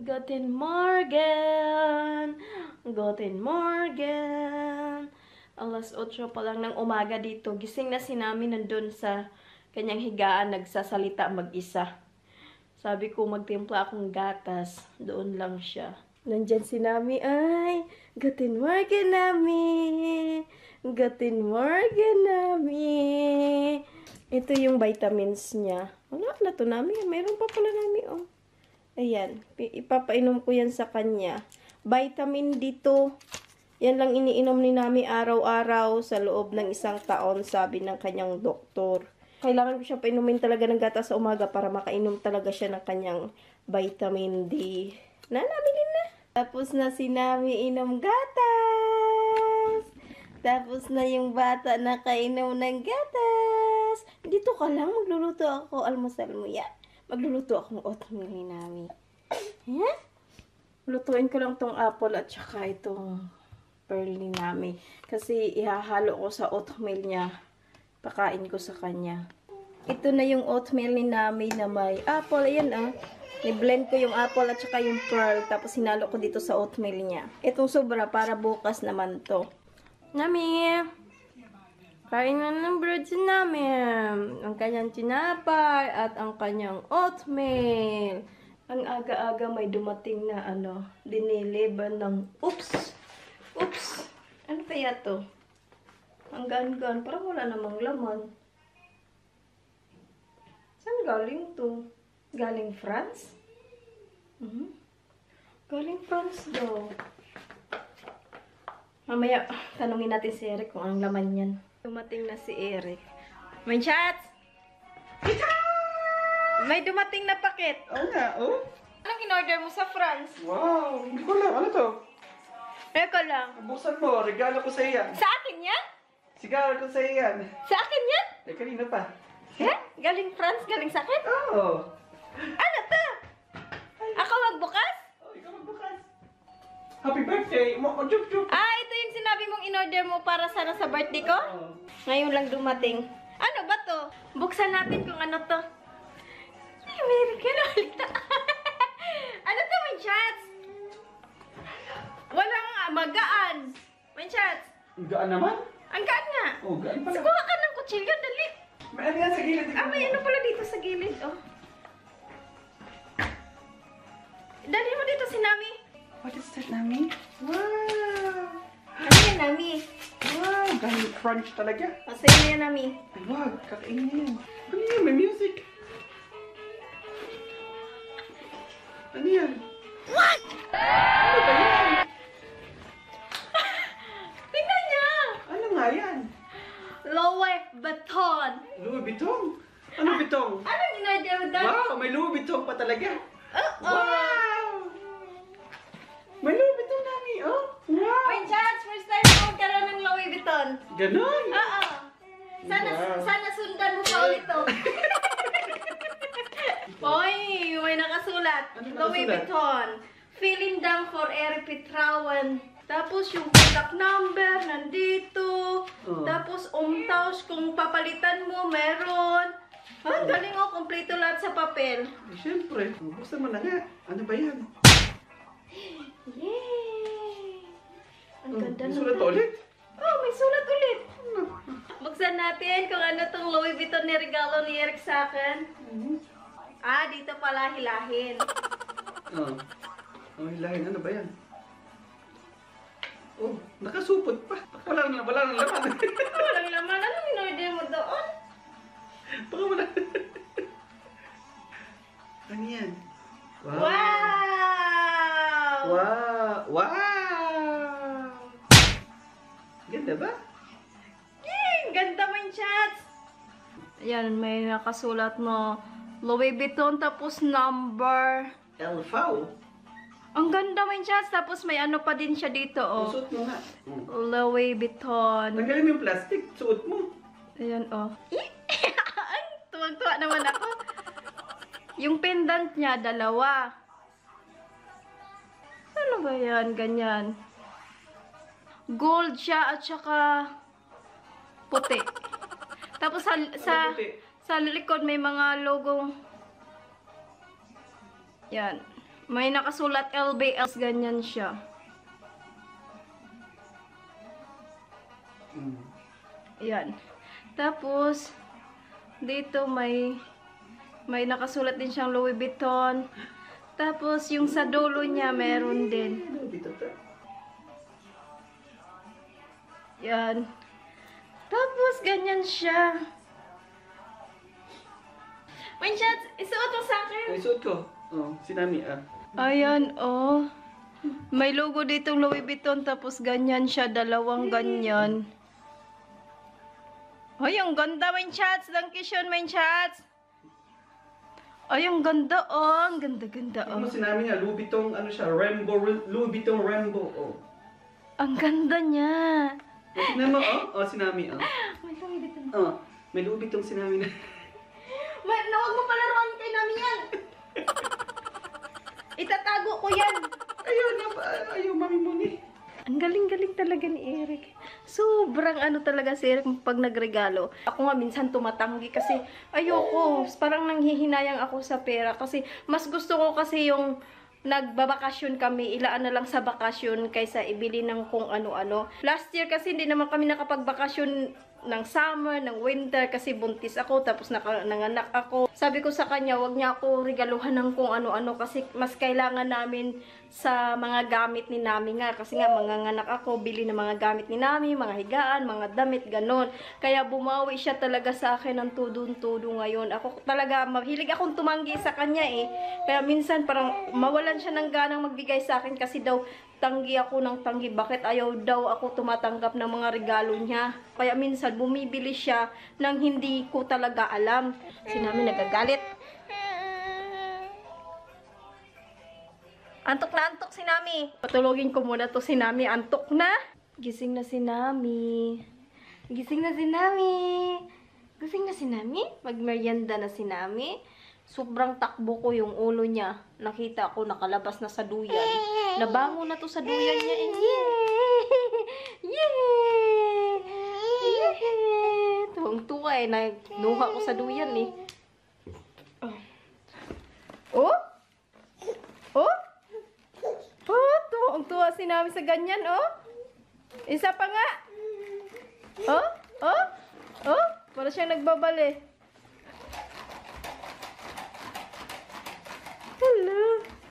Guten Morgen! Guten Morgen! Alas 8 pa lang ng umaga dito. Gising na si Nami nandun sa kanyang higaan, nagsasalita mag-isa. Sabi ko, magtimpla akong gatas. Doon lang siya. Nandyan si Nami. Ay, Guten Morgen, Nami! Guten Morgen, Nami! Ito yung vitamins niya. Wala na to, Nami. Meron pa pala, Nami, oh. Ayan, ipapainom ko yan sa kanya. Vitamin D2. Yan lang iniinom ni Nami araw-araw sa loob ng 1 taon, sabi ng kanyang doktor. Kailangan ko siya painumin talaga ng gatas sa umaga para makainom talaga siya ng kanyang vitamin D. Nabili na. Tapos na si Nami inom gatas. Tapos na yung bata nakainom ng gatas. Dito ka lang, magluluto ako. Almusal mo yan. Magluluto akong oatmeal ni Nami. Huh? Lutuin ko lang tong apple at saka itong pearl ni Nami. Kasi ihahalo ko sa oatmeal niya. Pakain ko sa kanya. Ito na yung oatmeal ni Nami na may apple. Ayan ah. Ni-blend ko yung apple at saka yung pearl. Tapos hinalo ko dito sa oatmeal niya. Itong sobra para bukas naman to. Nami! Kain na ng bread si Nami. Ang kanyang tinapay at ang kanyang oatmeal. Ang aga-aga may dumating na diniliban ng oops. Ano kaya to? Ang gan-gan. Parang wala namang laman. Saan galing to? Galing France? Galing France daw. Mamaya, tanungin natin si Eric kung anong laman yan. Dumating na si Eric. May chats! May dumating na paket. Oo nga, oh. Anong in-order mo sa France? Wow, hindi ko alam. Ano to? Eko lang. Buksan mo, regalo ko sa iyan. Sa akin yan? Sigawan ko sa iyan. Sa akin yan? Eh, kanina pa. Eh? Galing France? Galing sa akin? Oo. Ano to? Ako magbukas? Oh, ikaw magbukas. Happy birthday! Jup. Ah, ito yung sinabi mong in-order mo para sana sa birthday ko? Oh. Ngayon lang dumating. Ano ba to? Buksan natin kung ano to. Ay, American ulit. Ano to, may chats? Walang magaan. May chats. Ang gaan naman? Ang gaan nga. Oh, gaan pala. Kuha ka ng kutsilyo, dali. May ano yan sa gilid. Ah, may ano pala dito sa gilid, oh. Dali mo dito si Nami. What is that, Nami? Wow! Ano yan, Nami? Wow, galing crunch talaga. O, sa'yo yan, Nami. Ay, wag, kakainin yan. Ano yan? May music. Ano yan? What? Ano ba yan? Tingnan niya! Ano nga yan? Louis Vuitton. Louis Vuitton? Ano Vuitton? Anong in-order mo doon? Wow, may Louis Vuitton pa talaga. Oo. Wow! May Louis Vuitton, Nami, oh. Wow! May chance, first time ko magkaroon ng Louis Vuitton. Ganon? Oo. Wow. Sana sundan mo pa ulit to. Oy, may nakasulat. Ano Louis nakasulat? Vuitton. Feeling down for Eric Pitrawan. Tapos yung contact number nandito. Oh. Tapos umtaus kung papalitan mo, meron. Ah, galing oh, kompleto lahat sa papel. Eh, siyempre. Buksan mo na nga. Ano ba yan? Yay! Ang ganda May naman. sulat ulit. Oh, may sulat ulit. Buksan natin kung ano tong Louis Vuitton ni regalo ni Eric sa akin. Ah, dito pala hilahin. Oh. Oh, hilahin. Ano ba yan? Oh, nakasupot pa. Wala nang laman. Walang laman. Anong in-order mo doon? Baka wala. Ano yan? Wow! Wow! Ganda ba? Yay! Ganda man chats! Ayan, may nakasulat mo. Louis Vuitton tapos number. Elfao. Ang ganda man chats. Tapos may ano pa din siya dito, oh. Suot mo nga. Louis Vuitton. Tanggalin mo yung plastic. Suot mo. Ayan, oh. Ay, tuwag-tuwa naman ako. Yung pendant niya, 2. Ano ba yan? Ganyan. Gold siya at saka puti. Tapos sa likod may mga logo. Yan. May nakasulat LBS, ganyan siya. Yan. Tapos, dito may nakasulat din siyang Louis Vuitton. Tapos, yung sa dulo niya, meron din. Yan. Tapos, ganyan siya. Wait, Chats, isuot mo sa akin. Ay, suot ko. Oh, si Nami, Ayan, oh. May logo ditong Louis Vuitton, tapos ganyan siya, dalawang ganyan. Ay, ang ganda, main Chats. Dankisyon, main Chats. Ay, ang ganda, oh. Ang ganda-ganda, oh. Ano si Nami nga, Louis Vuitton, ano siya, Rainbow, Louis Vuitton Rainbow, oh. Ang ganda niya. Tingnan mo, oh, si Nami, oh. May Louis Vuitton. Oh, may Louis Vuitton si Nami na. Huwag mo palaruan kay Nami yan. Itatago ko yan. Ayaw, mami mo ni. Ang galing-galing talaga ni Eric. Sobrang ano talaga si Eric pag nagregalo. Ako nga minsan tumatanggi kasi ayoko. Parang nanghihinayang ako sa pera. Kasi mas gusto ko kasi yung nagbabakasyon kami, ilaan na lang sa bakasyon kaysa ibili ng kung ano-ano. Last year kasi hindi naman kami nakapagbakasyon ng summer, ng winter kasi buntis ako tapos nanganak ako. Sabi ko sa kanya, wag niya ako regaluhan ng kung ano-ano kasi mas kailangan namin sa mga gamit ni Nami nga. Kasi nga manganganak ako, bili ng mga gamit ni Nami, mga higaan, mga damit, ganon. Kaya bumawi siya talaga sa akin ng tudong-tudo ngayon. Ako talaga, mahilig akong tumanggi sa kanya eh. Kaya minsan parang mawalan siya ng ganang magbigay sa akin kasi daw tanggi ako ng tanggi. Bakit ayaw daw ako tumatanggap ng mga regalo niya? Kaya minsan bumibili siya nang hindi ko talaga alam. Si Nami nagagalit. Antok na antok si Nami. Patulogin ko muna to si Nami. Antok na. Gising na si Nami. Gising na si Nami. Gising na si Nami. Magmerienda na si Nami. Sobrang takbo ko yung ulo niya. Nakita ko nakalabas na sa duyan. Nabango na to sa duyan niya. Yay! Yay! Yay! Tuwang-tuwa eh. Nanuha ko sa duyan eh. Oh? Oh? Oh, tuwang-tuwa si Nami sa ganyan, oh. Isa pa nga. Oh? Oh? Oh? Para siyang nagbabali. Hello.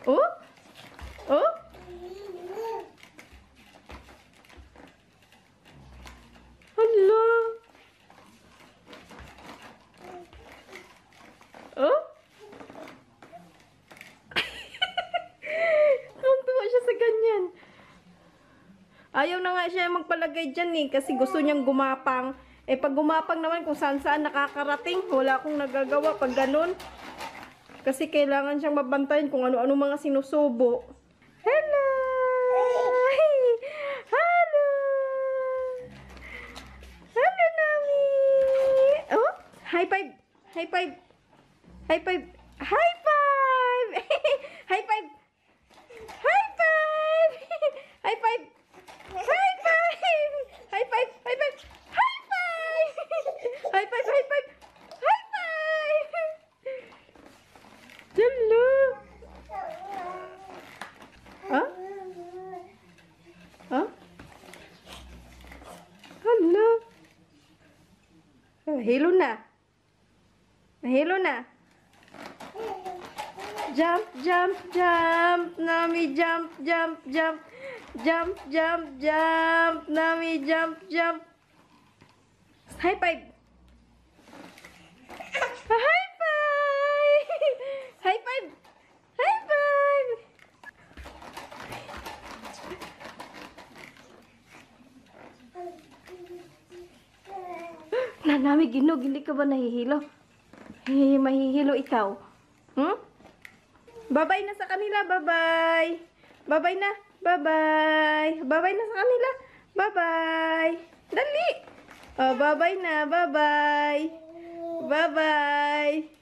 Oh? Oh? Hello. Oh? Tuwa siya sa ganyan. Ayaw na nga siya magpalagay dyan eh. Kasi gusto niyang gumapang. Eh pag gumapang naman kung saan-saan nakakarating. Wala akong nagagawa pag ganun. Kasi kailangan siyang mabantayan kung ano-ano mga sinusubo. Hello! Hello! Hello, Nami! Oh? High five! High five! High five! High five! High five! High five! High five! High five! High five! High five! High five! High five! High five! High five! Hello! Huh? Huh? Hello! Nahilo na. Nahilo na. Jump, jump, jump. Nami, jump, jump, jump. Jump, jump, jump. Nami, jump, jump. High five. High five. High five. High five. Nami, Ginog, hindi ka ba nahihilo? Mahihilo ikaw. Hmm? Bye-bye na sa kanila. Bye-bye. Bye-bye na. Bye-bye. Bye-bye na sa kanila. Bye-bye. Dali. Oh, bye-bye na. Bye-bye. Bye-bye.